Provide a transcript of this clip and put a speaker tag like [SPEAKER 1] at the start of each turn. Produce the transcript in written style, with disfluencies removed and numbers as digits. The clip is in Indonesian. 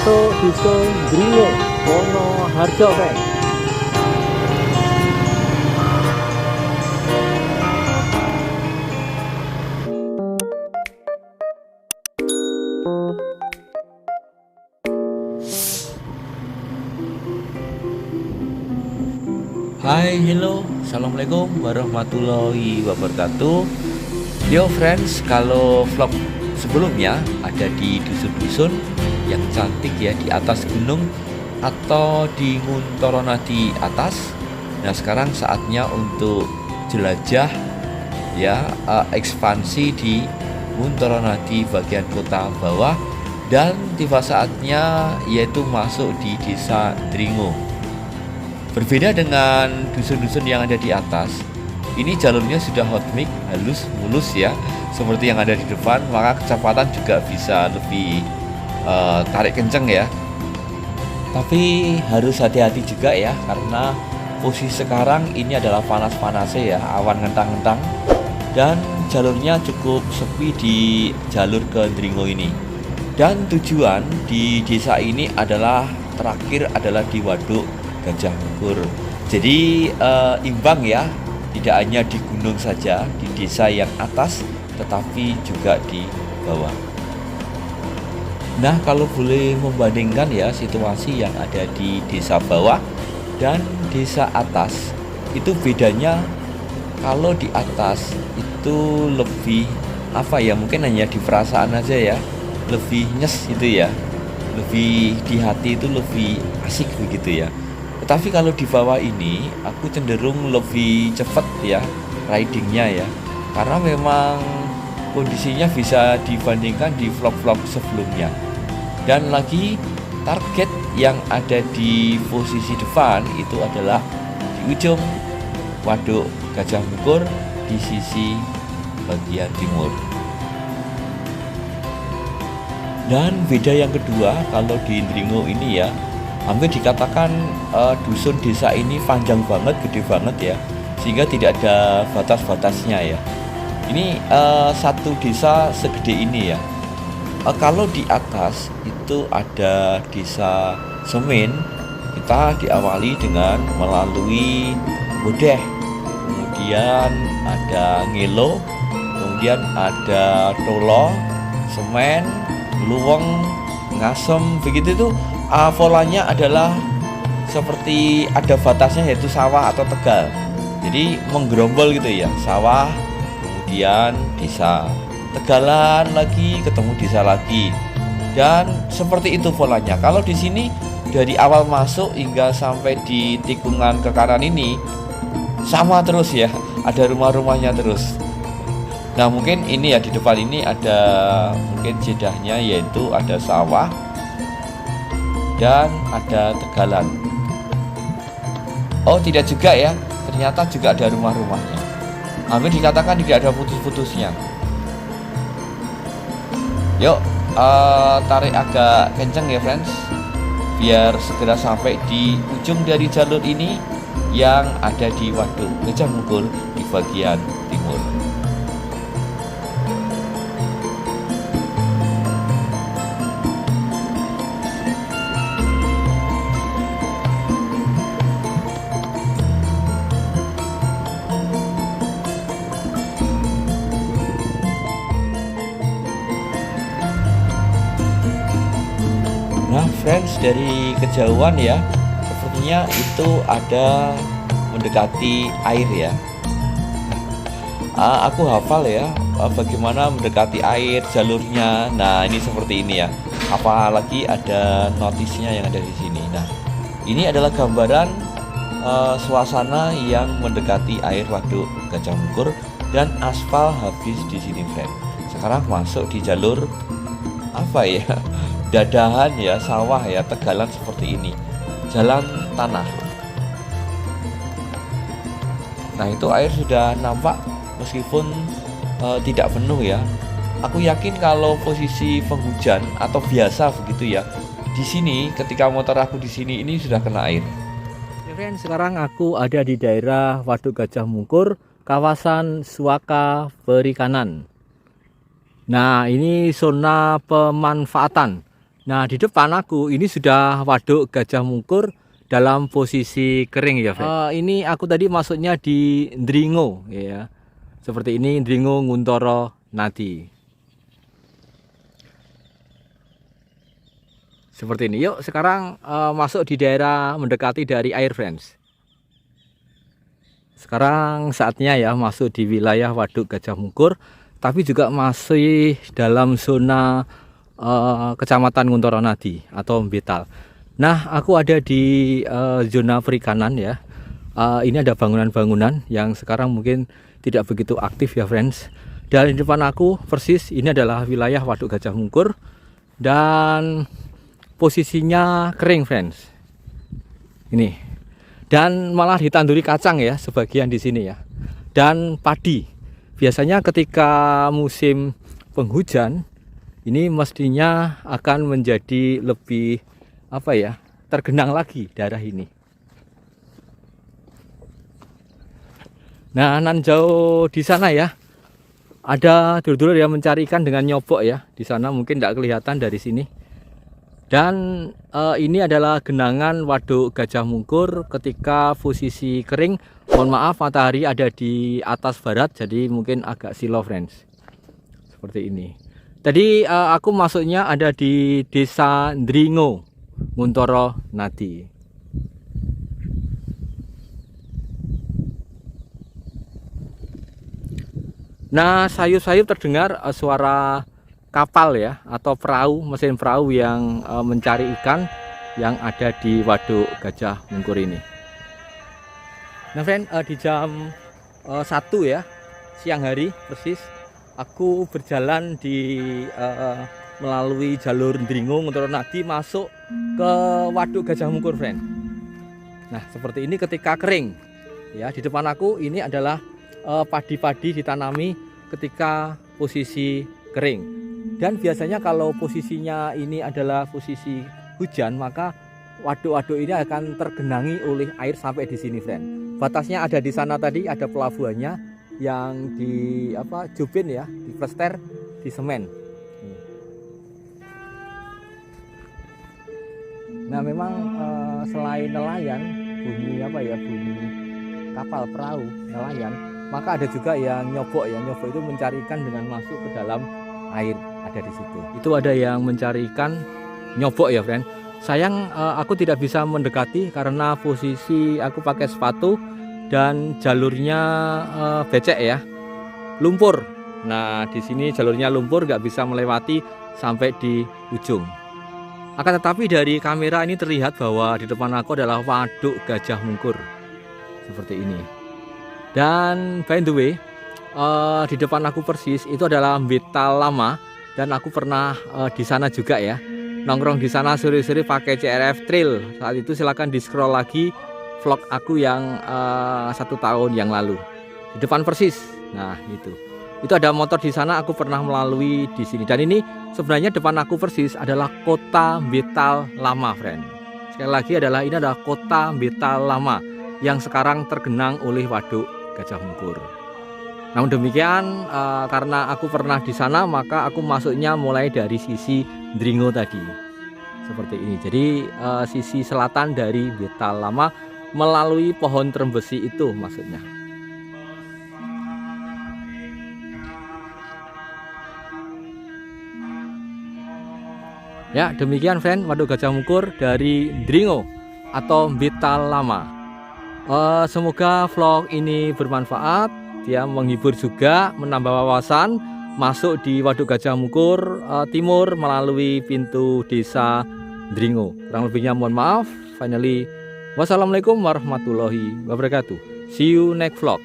[SPEAKER 1] masuk dusun Dringo, Wonoharjo, friend.
[SPEAKER 2] Hai, hello, assalamualaikum warahmatullahi wabarakatuh. Yo friends, kalau vlog sebelumnya ada di dusun-dusun yang cantik ya di atas gunung atau di Nguntorona di atas. Nah sekarang saatnya untuk jelajah ya, ekspansi di Nguntorona di bagian kota bawah, dan tiba saatnya yaitu masuk di desa Dringo. Berbeda dengan dusun-dusun yang ada di atas, ini jalurnya sudah hot mix, halus, mulus ya, seperti yang ada di depan, maka kecepatan juga bisa lebih tarik kenceng ya. Tapi harus hati-hati juga ya, karena posisi sekarang ini adalah panas-panasnya ya, awan ngentang-ngentang, dan jalurnya cukup sepi di jalur ke Dringo ini. Dan tujuan di desa ini adalah terakhir adalah di Waduk Gajah Mungkur. Jadi imbang ya, tidak hanya di gunung saja, di desa yang atas, tetapi juga di bawah. Nah kalau boleh membandingkan ya situasi yang ada di desa bawah dan desa atas, itu bedanya kalau di atas itu lebih apa ya, mungkin hanya di perasaan aja ya, lebih nyes gitu ya, lebih di hati itu lebih asik begitu ya. Tapi kalau di bawah ini aku cenderung lebih cepat ya ridingnya ya, karena memang kondisinya bisa dibandingkan di vlog-vlog sebelumnya. Dan lagi target yang ada di posisi depan itu adalah di ujung Waduk Gajah Mungkur di sisi bagian timur. Dan beda yang kedua, kalau di Dringo ini ya, hampir dikatakan dusun desa ini panjang banget, gede banget ya, sehingga tidak ada batas-batasnya ya. Ini satu desa segede ini ya. Kalau di atas itu ada desa Semen, kita diawali dengan melalui Bodeh, kemudian ada Ngelo, kemudian ada Tolo, Semen, Luweng, Ngasem, begitu itu. Polanya adalah seperti ada batasnya, yaitu sawah atau tegal. Jadi menggerombol gitu ya, sawah, kemudian desa, tegalan lagi, ketemu desa lagi, dan seperti itu polanya. Kalau di sini dari awal masuk hingga sampai di tikungan ke kanan ini sama terus ya, ada rumah-rumahnya terus. Nah mungkin ini ya, di depan ini ada mungkin jedahnya, yaitu ada sawah dan ada tegalan. Oh tidak juga ya, ternyata juga ada rumah-rumahnya. Hampir dikatakan tidak ada putus-putusnya. Yuk tarik agak kenceng ya friends, biar segera sampai di ujung dari jalur ini yang ada di Waduk Gajah Mungkur di bagian timur. Nah friends, dari kejauhan ya, sepertinya itu ada mendekati air ya. Aku hafal ya bagaimana mendekati air jalurnya. Nah ini seperti ini ya, apalagi ada notisnya yang ada di sini. Nah ini adalah gambaran suasana yang mendekati air Waduk Gajah Mungkur, dan aspal habis di sini friend. Sekarang masuk di jalur apa ya, dadahan ya, sawah ya, tegalan seperti ini, jalan tanah. Nah itu air sudah nampak meskipun tidak penuh ya. Aku yakin kalau posisi penghujan atau biasa begitu ya, di sini ketika motor aku di sini ini sudah kena air.
[SPEAKER 1] Friends, sekarang aku ada di daerah Waduk Gajah Mungkur, kawasan Suaka Perikanan. Nah ini zona pemanfaatan. Nah, di depan aku ini sudah waduk Gajah Mungkur dalam posisi kering ya, Fred. Ini aku tadi masuknya di Ndringo ya. Seperti ini, Ndringo Nguntoro Nadi. Seperti ini. Yuk sekarang masuk di daerah mendekati dari air, friends. Sekarang saatnya ya masuk di wilayah waduk Gajah Mungkur, tapi juga masih dalam zona Kecamatan Nguntoro Nadi atau Mbetal. Nah, aku ada di zona perikanan ya. Ini ada bangunan-bangunan yang sekarang mungkin tidak begitu aktif ya, friends. Dan di depan aku persis ini adalah wilayah waduk Gajah Mungkur dan posisinya kering, friends. Ini. Dan malah ditanduri kacang ya sebagian di sini ya. Dan padi. Biasanya ketika musim penghujan ini mestinya akan menjadi lebih tergenang lagi daerah ini. Nah, nan jauh di sana ya ada dulur-dulur yang mencari ikan dengan nyobok ya. Di sana mungkin tidak kelihatan dari sini. Dan ini adalah genangan waduk Gajah Mungkur ketika posisi kering. Mohon maaf, matahari ada di atas barat, jadi mungkin agak silau, friends. Seperti ini. Tadi aku masuknya ada di desa Ndringo Nguntoro Nadi. Nah, sayup-sayup terdengar suara kapal ya atau perahu, mesin perahu yang mencari ikan yang ada di waduk Gajah Mungkur ini. Nah, friend, di jam 1 ya siang hari persis aku berjalan melalui jalur Ndringo Nguntoro Nadi masuk ke waduk Gajah Mungkur, friend. Nah, seperti ini ketika kering ya. Di depan aku ini adalah padi-padi ditanami ketika posisi kering. Dan biasanya kalau posisinya ini adalah posisi hujan, maka waduk-waduk ini akan tergenangi oleh air sampai di sini, friend. Batasnya ada di sana tadi, ada pelabuhannya yang di jubin ya, di plester, di semen. Nah, memang selain nelayan, bunyi bunyi kapal perahu nelayan, maka ada juga yang nyobok ya. Nyobok itu mencari ikan dengan masuk ke dalam air, ada di situ. Itu ada yang mencari ikan nyobok ya, friend. Sayang aku tidak bisa mendekati karena posisi aku pakai sepatu dan jalurnya becek ya, lumpur. Nah, di sini jalurnya lumpur, nggak bisa melewati sampai di ujung. Akan tetapi dari kamera ini terlihat bahwa di depan aku adalah waduk Gajah Mungkur seperti ini. Dan by the way, di depan aku persis itu adalah Mbetal lama dan aku pernah di sana juga ya. Nongkrong di sana sore-sore pakai CRF Trail. Saat itu silahkan di scroll lagi vlog aku yang 1 tahun yang lalu. Di depan persis. Nah, itu ada motor di sana, aku pernah melalui di sini. Dan ini sebenarnya depan aku persis adalah kota Mbetal lama, friend. Sekali lagi ini adalah kota Mbetal lama yang sekarang tergenang oleh waduk Gajah Mungkur. Namun demikian, karena aku pernah di sana, maka aku masuknya mulai dari sisi Ndringo tadi. Seperti ini. Jadi sisi selatan dari Mbetal lama melalui pohon trembesi itu maksudnya. Ya, demikian, friend, waduk Gajah Mungkur dari Ndringo atau Mbetal lama. Semoga vlog ini bermanfaat, dia menghibur juga, menambah wawasan masuk di waduk Gajah Mungkur timur melalui pintu desa Ndringo. Kurang lebihnya mohon maaf. Finally, wassalamualaikum warahmatullahi wabarakatuh. See you next vlog.